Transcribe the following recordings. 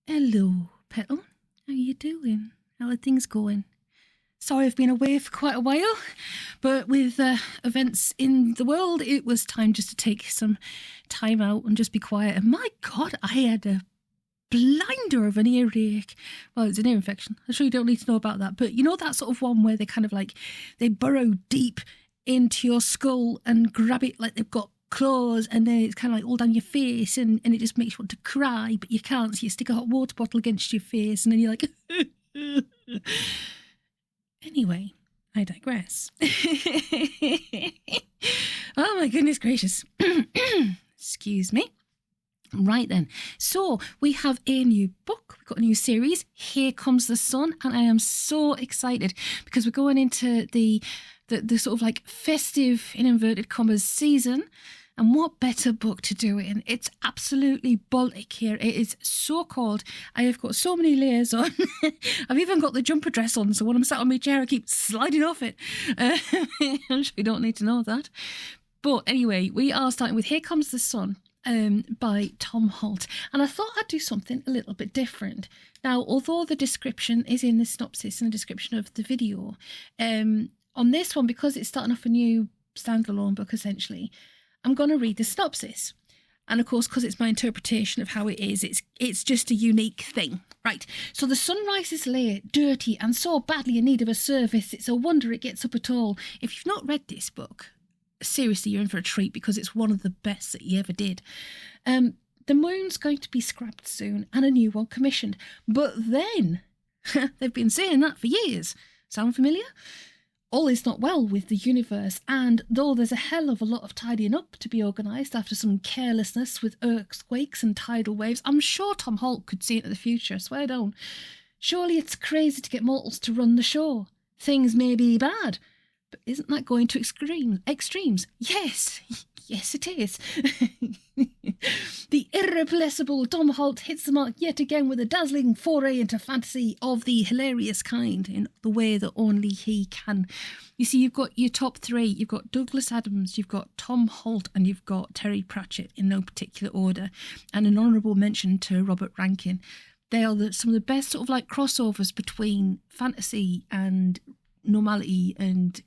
Hello, Petal. How you doing? How are things going? Sorry I've been away for quite a while, but with events in the world, it was time just to take some time out and just be quiet. And my God, I had a blinder of an earache. Well, it's an ear infection. I'm sure you don't need to know about that. But you know that sort of one where they kind of like, they burrow deep into your skull and grab it like they've got claws, and then it's kind of like all down your face, and it just makes you want to cry, but you can't, so you stick a hot water bottle against your face, and then you're like... Anyway, I digress. Oh my goodness gracious. Excuse me. Right then. So we have a new book. We've got a new series, Here Comes the Sun, and I am so excited because we're going into the sort of like festive, in inverted commas, season. And what better book to do it in? It's absolutely Baltic here. It is so cold. I have got so many layers on. I've even got the jumper dress on, so when I'm sat on my chair, I keep sliding off it. I'm sure you don't need to know that. But anyway, we are starting with Here Comes the Sun by Tom Holt. And I thought I'd do something a little bit different. Now, although the description is in the synopsis and a description of the video, on this one, because it's starting off a new standalone book, essentially, I'm going to read the synopsis. And of course, because it's my interpretation of how it is, it's just a unique thing. Right, so the sun rises late, dirty, and so badly in need of a service, it's a wonder it gets up at all. If you've not read this book, seriously, you're in for a treat because it's one of the best that he ever did. The moon's going to be scrapped soon and a new one commissioned. But then, they've been saying that for years. Sound familiar? All is not well with the universe, and though there's a hell of a lot of tidying up to be organised after some carelessness with earthquakes and tidal waves, I'm sure Tom Holt could see into the future, swear down. Surely it's crazy to get mortals to run the show. Things may be bad, but isn't that going to extremes? Yes, yes it is. The irrepressible Tom Holt hits the mark yet again with a dazzling foray into fantasy of the hilarious kind in the way that only he can. You see, you've got your top three. You've got Douglas Adams, you've got Tom Holt, and you've got Terry Pratchett in no particular order. And an honourable mention to Robert Rankin. They are some of the best sort of like crossovers between fantasy and normality and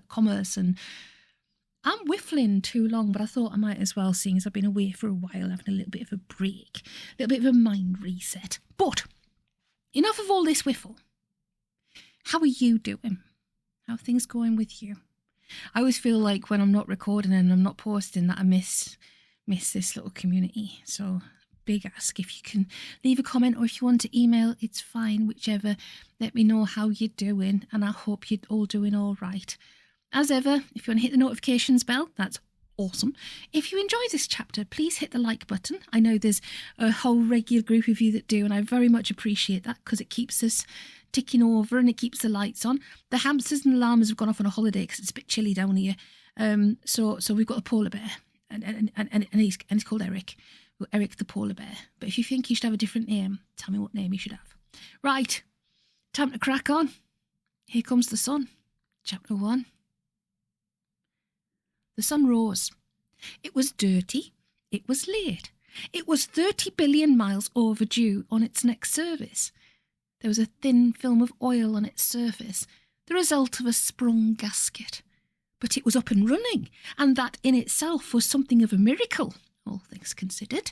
commerce, and I'm whiffling too long, but I thought I might as well, seeing as I've been away for a while, having a little bit of a break, a little bit of a mind reset. But enough of all this whiffle. How are you doing? How are things going with you? I always feel like when I'm not recording and I'm not posting that I miss this little community. So big ask, if you can leave a comment or if you want to email, it's fine, whichever. Let me know how you're doing, and I hope you're all doing all right. As ever, if you want to hit the notifications bell, that's awesome. If you enjoy this chapter, please hit the like button. I know there's a whole regular group of you that do, and I very much appreciate that because it keeps us ticking over and it keeps the lights on. The hamsters and the llamas have gone off on a holiday because it's a bit chilly down here. So we've got a polar bear, and he's called Eric. Well, Eric the polar bear. But if you think he should have a different name, tell me what name he should have. Right, time to crack on. Here Comes the Sun, Chapter 1. The sun rose. It was dirty. It was late. It was 30 billion miles overdue on its next service. There was a thin film of oil on its surface, the result of a sprung gasket. But it was up and running, and that in itself was something of a miracle, all things considered.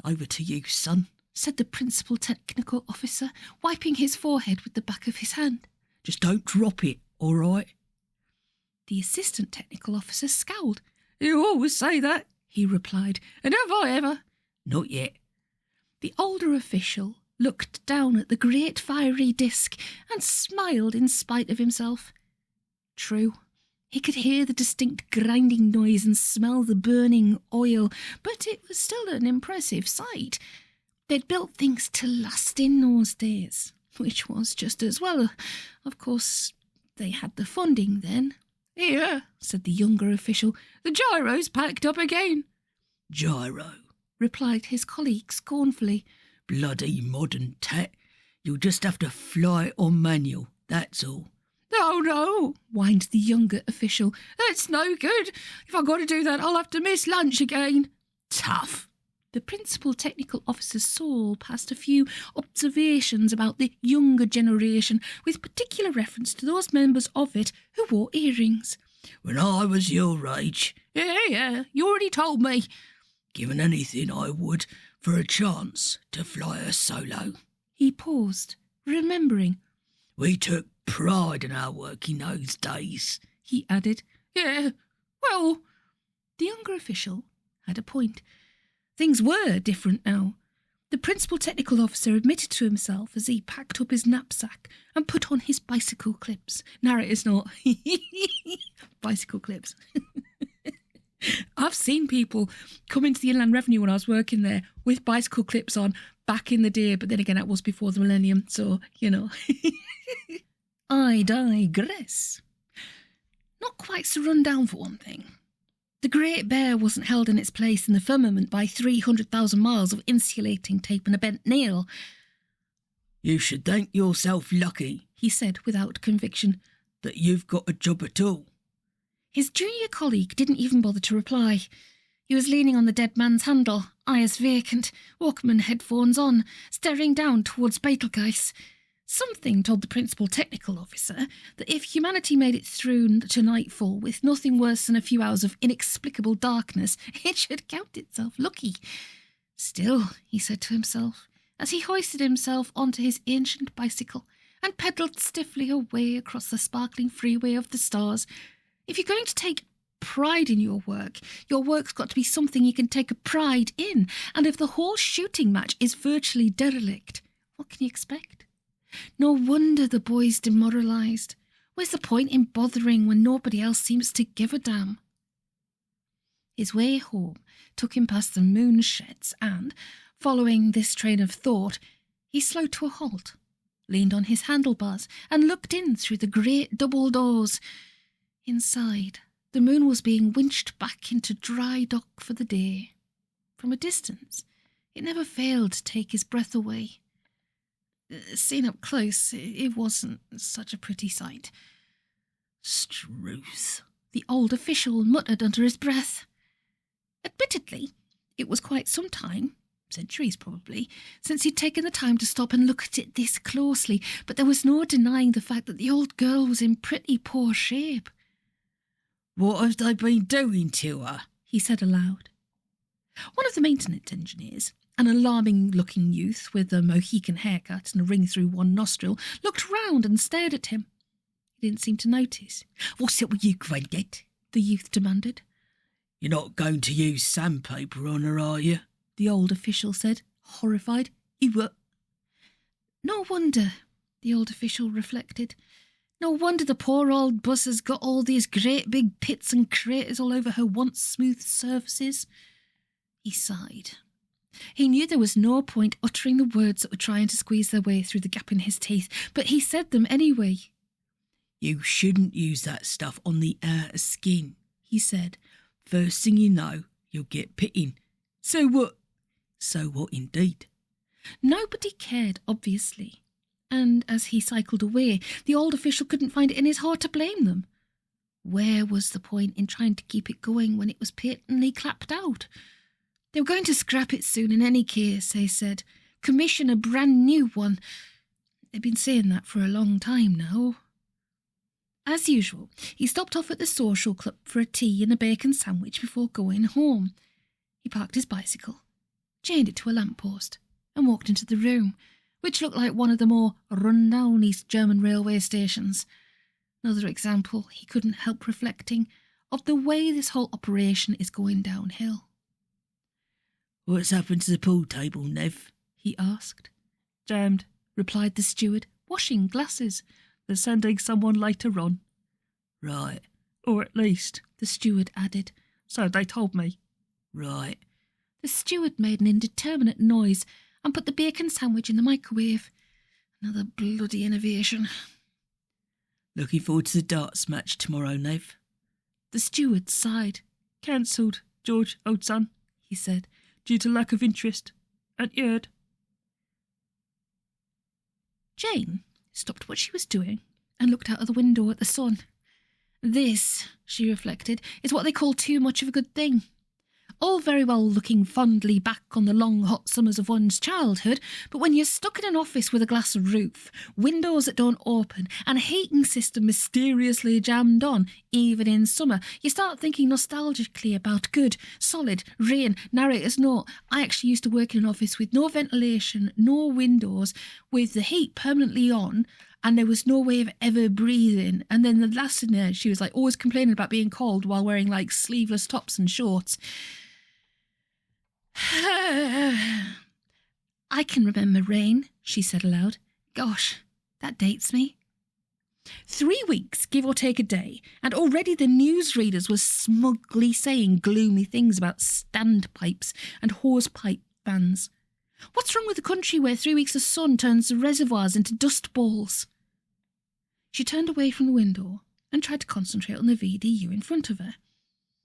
"Over to you, son," said the principal technical officer, wiping his forehead with the back of his hand. "Just don't drop it, all right?" The assistant technical officer scowled. "You always say that," he replied. "And have I ever?" "Not yet." The older official looked down at the great fiery disk and smiled in spite of himself. True, he could hear the distinct grinding noise and smell the burning oil, but it was still an impressive sight. They'd built things to last in those days, which was just as well. Of course, they had the funding then. "Here," said the younger official, "the gyro's packed up again." "Gyro," replied his colleague scornfully. "Bloody modern tat. You'll just have to fly it on manual, that's all." "Oh, no," whined the younger official. "That's no good. If I've got to do that, I'll have to miss lunch again." "Tough," The principal technical officer's soul passed a few observations about the younger generation, with particular reference to those members of it who wore earrings. When I was your age... Yeah, you already told me. Given anything I would for a chance to fly a solo. He paused, remembering. We took pride in our work in those days, he added. Yeah, well... The younger official had a point. Things were different now. The principal technical officer admitted to himself as he packed up his knapsack and put on his bicycle clips. Narrator's note. Bicycle clips. I've seen people come into the Inland Revenue when I was working there with bicycle clips on back in the day, but then again, that was before the millennium, so, you know. I digress. Not quite so run down for one thing. The Great Bear wasn't held in its place in the firmament by 300,000 miles of insulating tape and a bent nail. You should thank yourself lucky, he said without conviction, that you've got a job at all. His junior colleague didn't even bother to reply. He was leaning on the dead man's handle, eyes vacant, Walkman headphones on, staring down towards Betelgeuse. Something told the principal technical officer that if humanity made it through to nightfall with nothing worse than a few hours of inexplicable darkness, it should count itself lucky. Still, he said to himself, as he hoisted himself onto his ancient bicycle and pedalled stiffly away across the sparkling freeway of the stars, if you're going to take pride in your work's got to be something you can take a pride in, and if the whole shooting match is virtually derelict, what can you expect? No wonder the boy's demoralised. Where's the point in bothering when nobody else seems to give a damn? His way home took him past the moon sheds and, following this train of thought, he slowed to a halt, leaned on his handlebars and looked in through the great double doors. Inside, the moon was being winched back into dry dock for the day. From a distance, it never failed to take his breath away. Seen up close, it wasn't such a pretty sight. Struth, the old official muttered under his breath. Admittedly, it was quite some time, centuries probably, since he'd taken the time to stop and look at it this closely, but there was no denying the fact that the old girl was in pretty poor shape. What have they been doing to her? He said aloud. One of the maintenance engineers, an alarming-looking youth with a Mohican haircut and a ring through one nostril, looked round and stared at him. He didn't seem to notice. What's it with you, Granddad? The youth demanded. You're not going to use sandpaper on her, are you? The old official said, horrified. You were... No wonder, the old official reflected. No wonder the poor old bus has got all these great big pits and craters all over her once smooth surfaces. He sighed. He knew there was no point uttering the words that were trying to squeeze their way through the gap in his teeth, but he said them anyway. You shouldn't use that stuff on the outer skin, he said. First thing you know, you'll get pitting. So what? So what indeed? Nobody cared, obviously. And as he cycled away, the old official couldn't find it in his heart to blame them. Where was the point in trying to keep it going when it was patently clapped out? They were going to scrap it soon in any case, they said. Commission a brand new one. They've been saying that for a long time now. As usual, he stopped off at the social club for a tea and a bacon sandwich before going home. He parked his bicycle, chained it to a lamppost, and walked into the room, which looked like one of the more run-down East German railway stations. Another example, he couldn't help reflecting, of the way this whole operation is going downhill. What's happened to the pool table, Nev? He asked. Jammed, replied the steward, washing glasses. They're sending someone later on. Right. Or at least, the steward added. So they told me. Right. The steward made an indeterminate noise and put the bacon sandwich in the microwave. Another bloody innovation. Looking forward to the darts match tomorrow, Nev. The steward sighed. Cancelled, George, old son, he said, due to lack of interest. And heard. Jane stopped what she was doing and looked out of the window at the sun. This, she reflected, is what they call too much of a good thing. All very well looking fondly back on the long hot summers of one's childhood, but when you're stuck in an office with a glass roof, windows that don't open, and a heating system mysteriously jammed on, even in summer, you start thinking nostalgically about good, solid, rain, narrator's note. I actually used to work in an office with no ventilation, no windows, with the heat permanently on, and there was no way of ever breathing. And then the last in there, she was like always complaining about being cold while wearing like sleeveless tops and shorts. I can remember rain, she said aloud. Gosh, that dates me. 3 weeks, give or take a day, and already the newsreaders were smugly saying gloomy things about standpipes and hosepipe bans. What's wrong with a country where 3 weeks of sun turns the reservoirs into dust balls? She turned away from the window and tried to concentrate on the VDU in front of her.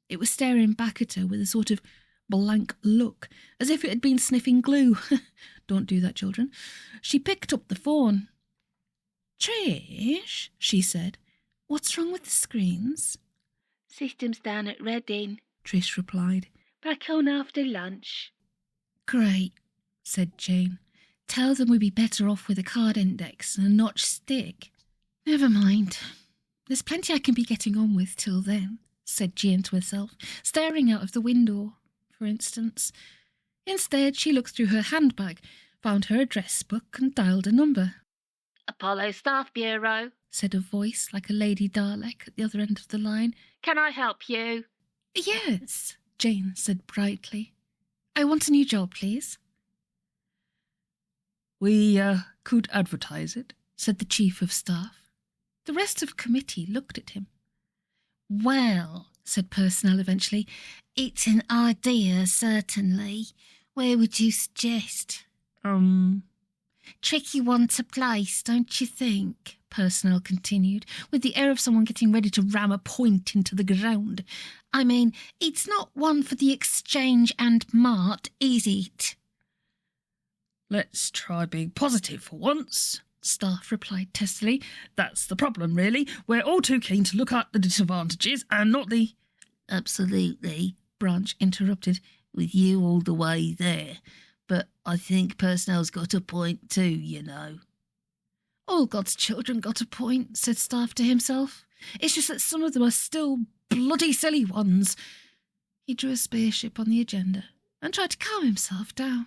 It was staring back at her with a sort of blank look, as if it had been sniffing glue. Don't do that, children. She picked up the phone. Trish, she said, what's wrong with the screens? System's down at Reading, Trish replied. back on after lunch. Great, said Jane. Tell them we'd be better off with a card index and a notch stick. Never mind. There's plenty I can be getting on with till then, said Jane to herself, staring out of the window, for instance. Instead, she looked through her handbag, found her address book and dialed a number. Apollo Staff Bureau, Said a voice like a lady Dalek at the other end of the line. can I help you? Yes, Jane said brightly. I want a new job, please. We could advertise it, Said the Chief of Staff. The rest of committee looked at him. Well, said Personnel eventually, it's an idea, certainly. Where would you suggest? Tricky one to place, don't you think? Personnel continued, with the air of someone getting ready to ram a point into the ground. I mean, it's not one for the Exchange and Mart, is it? Let's try being positive for once, Staff replied testily. That's the problem, really. We're all too keen to look at the disadvantages and not the... Absolutely, Branch interrupted, with you all the way there. But I think Personnel's got a point too, you know. All God's children got a point, said Staff to himself. It's just that some of them are still bloody silly ones. He drew a spaceship on the agenda and tried to calm himself down.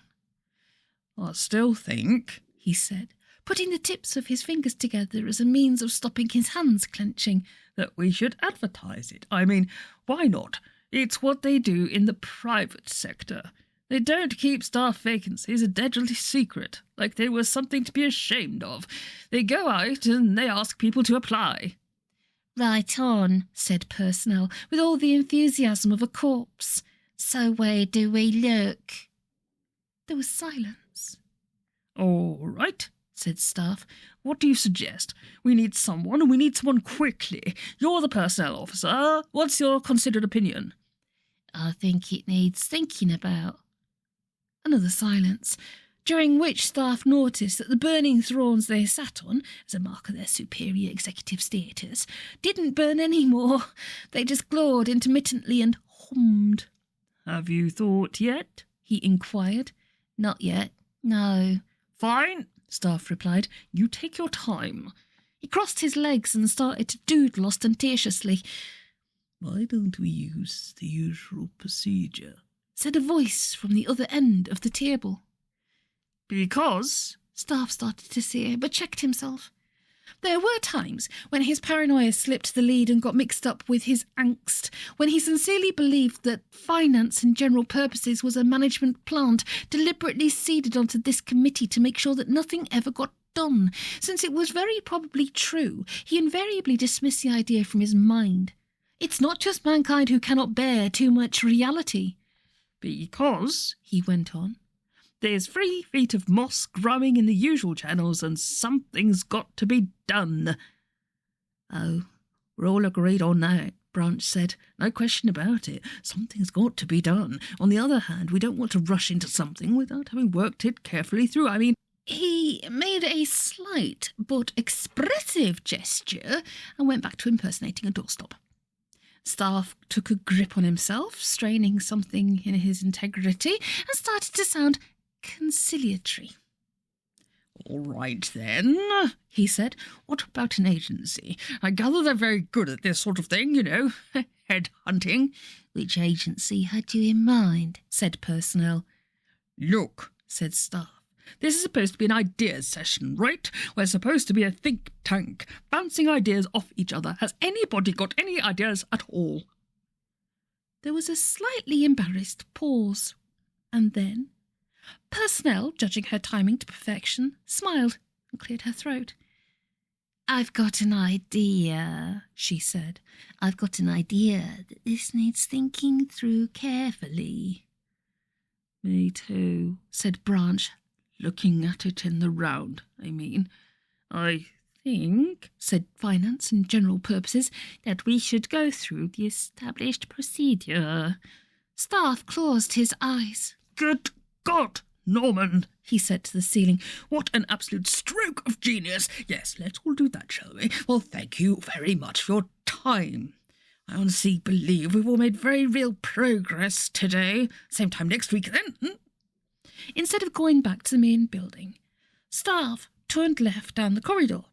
I still think, he said, putting the tips of his fingers together as a means of stopping his hands clenching, that we should advertise it. I mean, why not? It's what they do in the private sector. They don't keep staff vacancies a deadly secret, like they were something to be ashamed of. They go out and they ask people to apply. Right on, said Personnel, with all the enthusiasm of a corpse. So where do we look? There was silence. All right, said Staff. What do you suggest? We need someone, and we need someone quickly. You're the personnel officer. What's your considered opinion? I think it needs thinking about. Another silence, during which Staff noticed that the burning thrones they sat on, as a mark of their superior executive status, didn't burn any more. They just glowed intermittently and hummed. Have you thought yet? He inquired. Not yet, no. Fine, Staff replied. You take your time. He crossed his legs and started to doodle ostentatiously. Why don't we use the usual procedure? Said a voice from the other end of the table. Because, Staff started to say, but checked himself. There were times when his paranoia slipped the lead and got mixed up with his angst, when he sincerely believed that finance and general purposes was a management plant deliberately seeded onto this committee to make sure that nothing ever got done. Since it was very probably true, he invariably dismissed the idea from his mind. It's not just mankind who cannot bear too much reality. Because, he went on, there's 3 feet of moss growing in the usual channels and something's got to be done. Oh, we're all agreed on that, Branch said. No question about it. Something's got to be done. On the other hand, we don't want to rush into something without having worked it carefully through. I mean, he made a slight but expressive gesture and went back to impersonating a doorstop. Staff took a grip on himself, straining something in his integrity, and started to sound conciliatory. "All right, then," he said. "What about an agency? I gather they're very good at this sort of thing, you know, head-hunting." "Which agency had you in mind?" said personnel. "Look," said staff, "this is supposed to be an ideas session, right? We're supposed to be a think tank, bouncing ideas off each other. Has anybody got any ideas at all?" There was a slightly embarrassed pause, and then personnel, judging her timing to perfection, smiled and cleared her throat. "I've got an idea," she said. "I've got an idea that this needs thinking through carefully." "Me too," said Branch, looking at it in the round. I think, said Finance and General Purposes, "that we should go through the established procedure." Staff closed his eyes. "Good God, Norman," he said to the ceiling. "What an absolute stroke of genius. Yes, let's all do that, shall we? Well, thank you very much for your time. I honestly believe we've all made very real progress today. Same time next week, then." Instead of going back to the main building, Staff turned left down the corridor,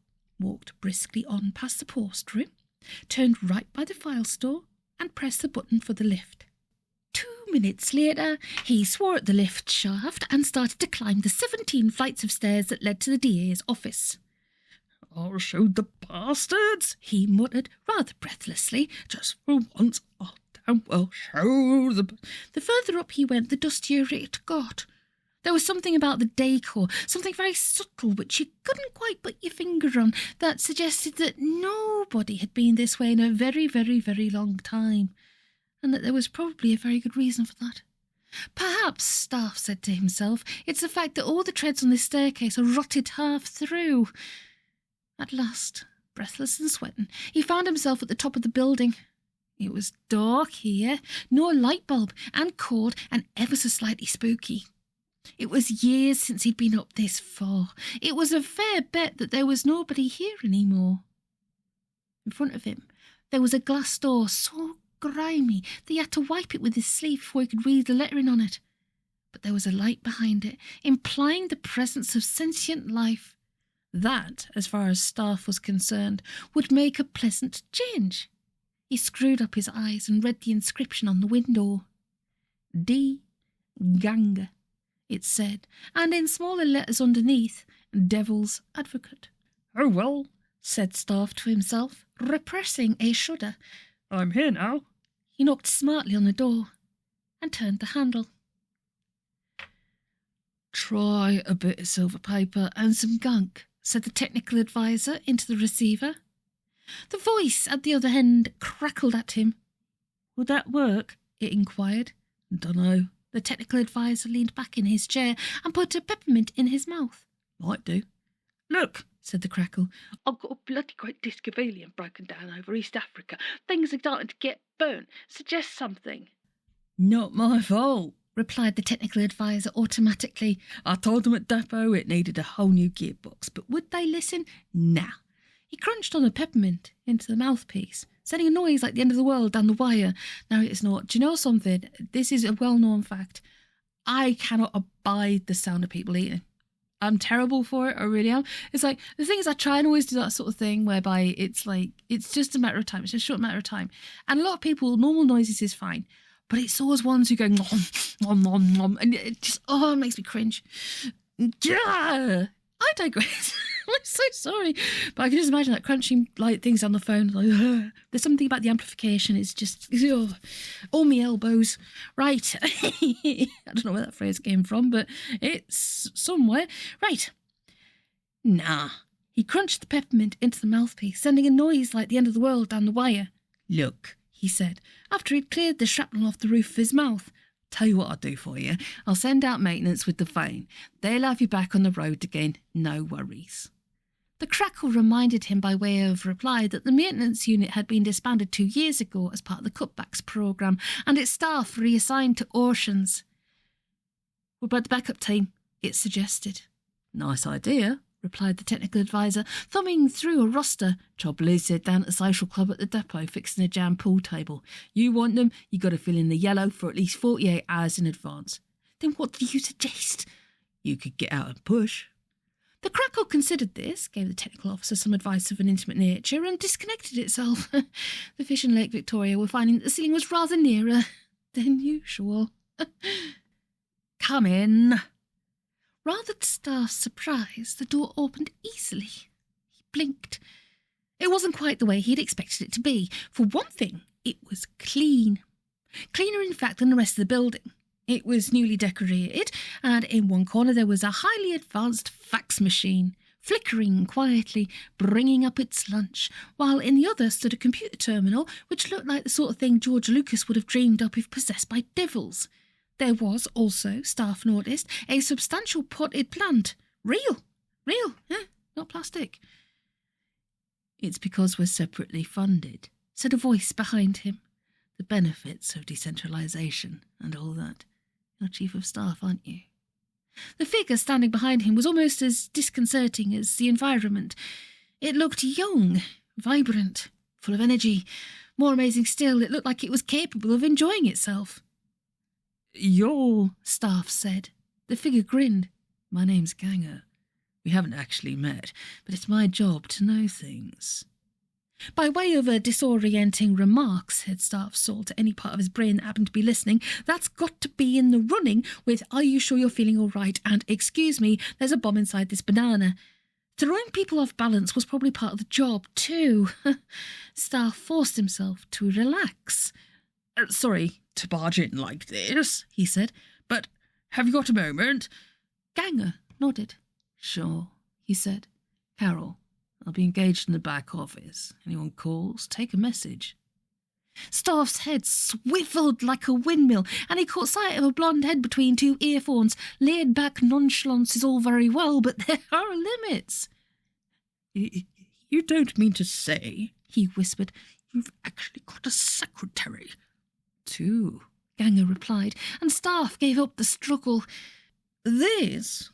walked briskly on past the post room, turned right by the file store, and pressed the button for the lift. 2 minutes later, he swore at the lift shaft and started to climb the 17 flights of stairs that led to the DA's office. "I'll show the bastards," he muttered rather breathlessly. "Just for once, I'll damn well show the..." The further up he went, the dustier it got. There was something about the decor, something very subtle which you couldn't quite put your finger on, that suggested that nobody had been this way in a very, very, very long time, and that there was probably a very good reason for that. Perhaps, Staff said to himself, it's the fact that all the treads on this staircase are rotted half through. At last, breathless and sweating, he found himself at the top of the building. It was dark here, no light bulb, and cold and ever so slightly spooky. It was years since he'd been up this far. It was a fair bet that there was nobody here anymore. In front of him, there was a glass door so grimy that he had to wipe it with his sleeve before he could read the lettering on it. But there was a light behind it, implying the presence of sentient life. That, as far as Staff was concerned, would make a pleasant change. He screwed up his eyes and read the inscription on the window. D. Ganga, it said, and in smaller letters underneath, Devil's Advocate. "Oh, well," said Staff to himself, repressing a shudder. "I'm here now." He knocked smartly on the door and turned the handle. "Try a bit of silver paper and some gunk," said the technical advisor into the receiver. The voice at the other end crackled at him. "Would that work?" it inquired. "Dunno." The technical advisor leaned back in his chair and put a peppermint in his mouth. "Might do." "Look," said the crackle. "I've got a bloody great disc of helium broken down over East Africa. Things are starting to get burnt. Suggest something." "Not my fault," replied the technical advisor automatically. "I told them at depot it needed a whole new gearbox, but would they listen? Nah. He crunched on the peppermint into the mouthpiece, sending a noise like the end of the world down the wire. Now it is not. Do you know something? This is a well-known fact. I cannot abide the sound of people eating. I'm terrible for it, I really am. It's like, the thing is, I try and always do that sort of thing whereby it's like, it's just a matter of time. It's just a short matter of time. And a lot of people, normal noises is fine. But it's those ones who go, nom, nom, nom, nom, and it just, it makes me cringe. Yeah, I digress. I'm so sorry. But I can just imagine that crunching like things on the phone. Like, there's something about the amplification. It's just, all my elbows. Right. I don't know where that phrase came from, but it's somewhere. Right. Nah. He crunched the peppermint into the mouthpiece, sending a noise like the end of the world down the wire. "Look," he said, after he'd cleared the shrapnel off the roof of his mouth. "Tell you what I'll do for you. I'll send out maintenance with the phone. They'll have you back on the road again. No worries." The crackle reminded him by way of reply that the maintenance unit had been disbanded 2 years ago as part of the cutbacks programme and its staff reassigned to Oceans. "What about the backup team?" it suggested. "Nice idea," replied the technical advisor, thumbing through a roster. Trouble is, they're down at the social club at the depot fixing a jam pool table. You want them, you got to fill in the yellow for at least 48 hours in advance. Then what do you suggest? You could get out and push. The Crackle considered this, gave the technical officer some advice of an intimate nature, and disconnected itself. The fish in Lake Victoria were finding that the ceiling was rather nearer than usual. Come in. Rather to Staff's surprise, the door opened easily. He blinked. It wasn't quite the way he'd expected it to be. For one thing, it was clean. Cleaner, in fact, than the rest of the building. It was newly decorated, and in one corner there was a highly advanced fax machine, flickering quietly, bringing up its lunch, while in the other stood a computer terminal which looked like the sort of thing George Lucas would have dreamed up if possessed by devils. There was also, Staff noticed, a substantial potted plant. Real, not plastic. It's because we're separately funded, said a voice behind him. The benefits of decentralisation and all that. You're Chief of Staff, aren't you? The figure standing behind him was almost as disconcerting as the environment. It looked young, vibrant, full of energy. More amazing still, it looked like it was capable of enjoying itself. You're... Staff said. The figure grinned. My name's Ganger. We haven't actually met, but it's my job to know things. By way of a disorienting remark, said Staff Saul to any part of his brain that happened to be listening, that's got to be in the running with "Are you sure you're feeling all right?" and "Excuse me, there's a bomb inside this banana." Throwing people off balance was probably part of the job, too. Staff forced himself to relax. Sorry to barge in like this, he said, but have you got a moment? Ganger nodded. Sure, he said. Carol, I'll be engaged in the back office. Anyone calls, take a message. Staff's head swiveled like a windmill, and he caught sight of a blonde head between two earphones. Laid-back nonchalance is all very well, but there are limits. You don't mean to say, he whispered, you've actually got a secretary? Two, Ganger replied, and Staff gave up the struggle. This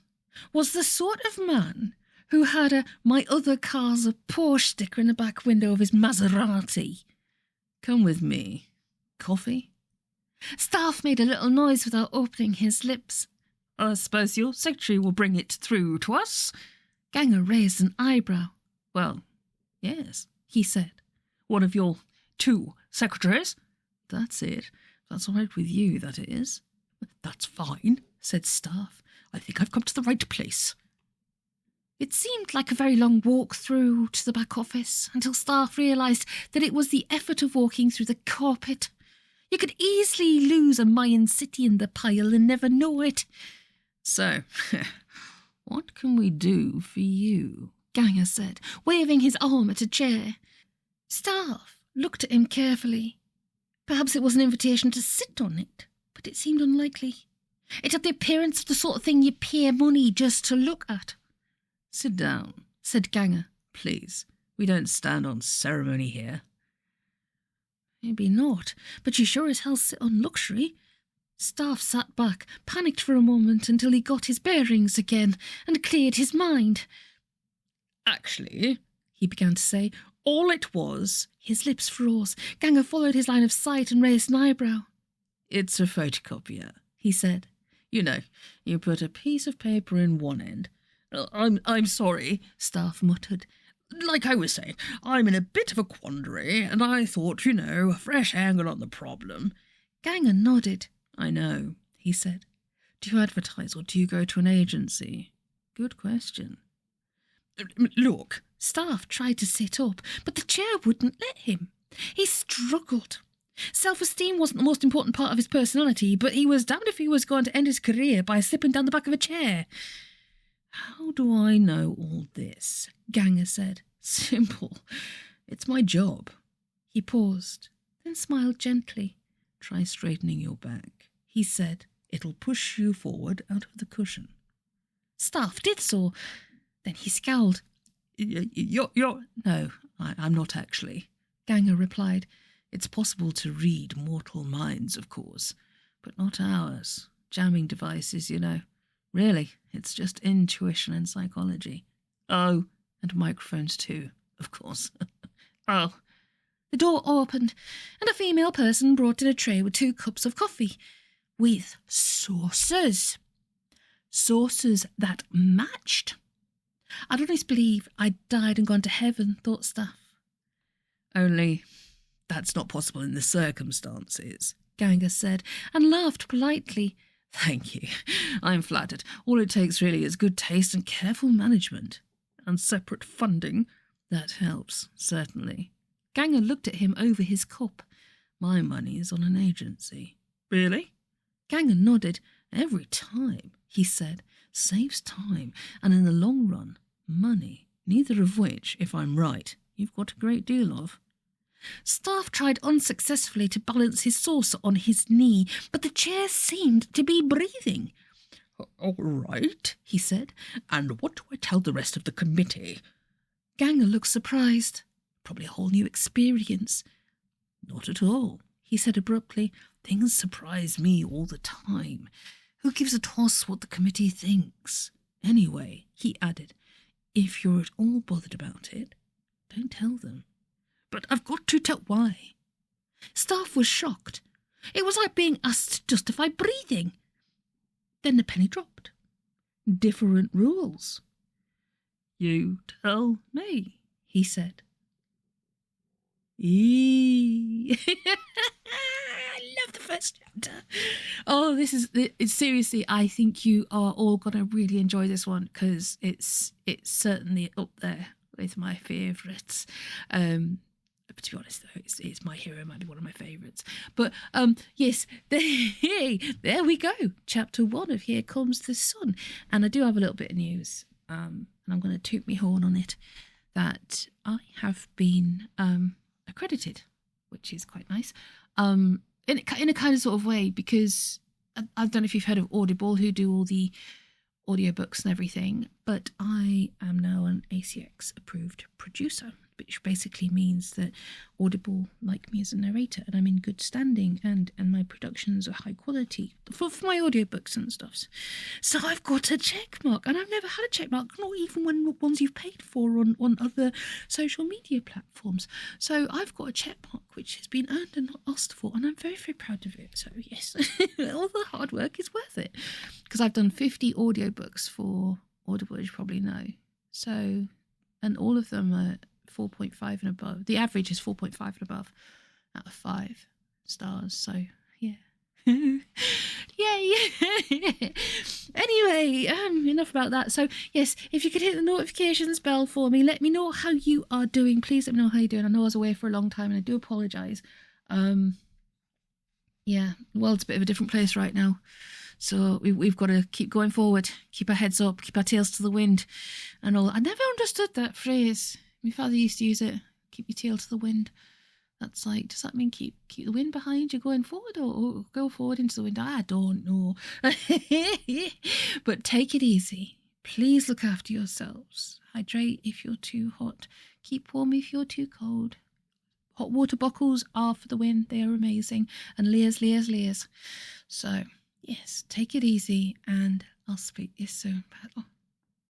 was the sort of man who had a "my other car's a Porsche" sticker in the back window of his Maserati. Come with me. Coffee? Staff made a little noise without opening his lips. I suppose your secretary will bring it through to us? Ganger raised an eyebrow. Well, yes, he said. One of your two secretaries? That's it. That's all right with you, that is. That's fine, said Staff. I think I've come to the right place. It seemed like a very long walk through to the back office until Staff realised that it was the effort of walking through the carpet. You could easily lose a Mayan city in the pile and never know it. So, what can we do for you? Ganger said, waving his arm at a chair. Staff looked at him carefully. Perhaps it was an invitation to sit on it, but it seemed unlikely. It had the appearance of the sort of thing you pay money just to look at. Sit down, said Ganger. Please, we don't stand on ceremony here. Maybe not, but you sure as hell sit on luxury. Staff sat back, panicked for a moment until he got his bearings again and cleared his mind. Actually, he began to say, all it was... His lips froze. Ganger followed his line of sight and raised an eyebrow. It's a photocopier, he said. You know, you put a piece of paper in one end. I'm sorry, Staff muttered. Like I was saying, I'm in a bit of a quandary, and I thought, a fresh angle on the problem. Ganger nodded. I know, he said. Do you advertise or do you go to an agency? Good question. Look. Staff tried to sit up, but the chair wouldn't let him. He struggled. Self-esteem wasn't the most important part of his personality, but he was damned if he was going to end his career by slipping down the back of a chair. How do I know all this? Ganger said. Simple. It's my job. He paused, then smiled gently. Try straightening your back, he said. It'll push you forward out of the cushion. Staff did so. Then he scowled. You're... No, I'm not actually, Ganger replied. It's possible to read mortal minds, of course, but not ours. Jamming devices, Really, it's just intuition and psychology. Oh, and microphones too, of course. Oh. The door opened, and a female person brought in a tray with 2 cups of coffee, with saucers. Saucers that matched. I'd honestly believe I'd died and gone to heaven, thought Staff. Only that's not possible in the circumstances, Ganger said, and laughed politely. Thank you. I'm flattered. All it takes really is good taste and careful management. And separate funding. That helps, certainly. Ganger looked at him over his cup. My money is on an agency. Really? Ganger nodded. Every time, he said, saves time and in the long run, money, neither of which, if I'm right, you've got a great deal of. Staff tried unsuccessfully to balance his saucer on his knee, but the chair seemed to be breathing. All right, he said, and what do I tell the rest of the committee? Ganger looked surprised. Probably a whole new experience. Not at all, he said abruptly. Things surprise me all the time. Who gives a toss what the committee thinks? Anyway, he added, if you're at all bothered about it, don't tell them. But I've got to tell why. Staff was shocked. It was like being asked to justify breathing. Then the penny dropped. Different rules. You tell me, he said. I love the first chapter. Oh, seriously, I think you are all going to really enjoy this one because it's certainly up there with my favourites. But to be honest, though, it's My Hero might be one of my favourites. But yes, there we go. Chapter 1 of Here Comes the Sun. And I do have a little bit of news, and I'm going to toot my horn on it, that I have been accredited, which is quite nice, in a kind of sort of way, because I don't know if you've heard of Audible, who do all the audiobooks and everything, but I am now an ACX approved producer, which basically means that Audible like me as a narrator, and I'm in good standing, and my productions are high quality for my audiobooks and stuff. So I've got a check mark, and I've never had a check mark, not even when ones you've paid for on other social media platforms. So I've got a check mark which has been earned and not asked for, and I'm very, very proud of it. So yes, all the hard work is worth it, because I've done 50 audiobooks for Audible, as you probably know. So, and all of them are 4.5 and above. The average is 4.5 and above out of 5 stars. So yeah. Yay. Anyway, enough about that. So yes, if you could hit the notifications bell for me, let me know how you are doing. Please let me know how you're doing. I know I was away for a long time and I do apologise. Yeah, the world's a bit of a different place right now. So we've got to keep going forward, keep our heads up, keep our tails to the wind and all. I never understood that phrase. My father used to use it, keep your tail to the wind. That's like, does that mean keep the wind behind you going forward, or go forward into the wind? I don't know. But take it easy. Please look after yourselves. Hydrate if you're too hot. Keep warm if you're too cold. Hot water bottles are for the win. They are amazing. And layers. So, yes, take it easy, and I'll speak to you soon. Bye.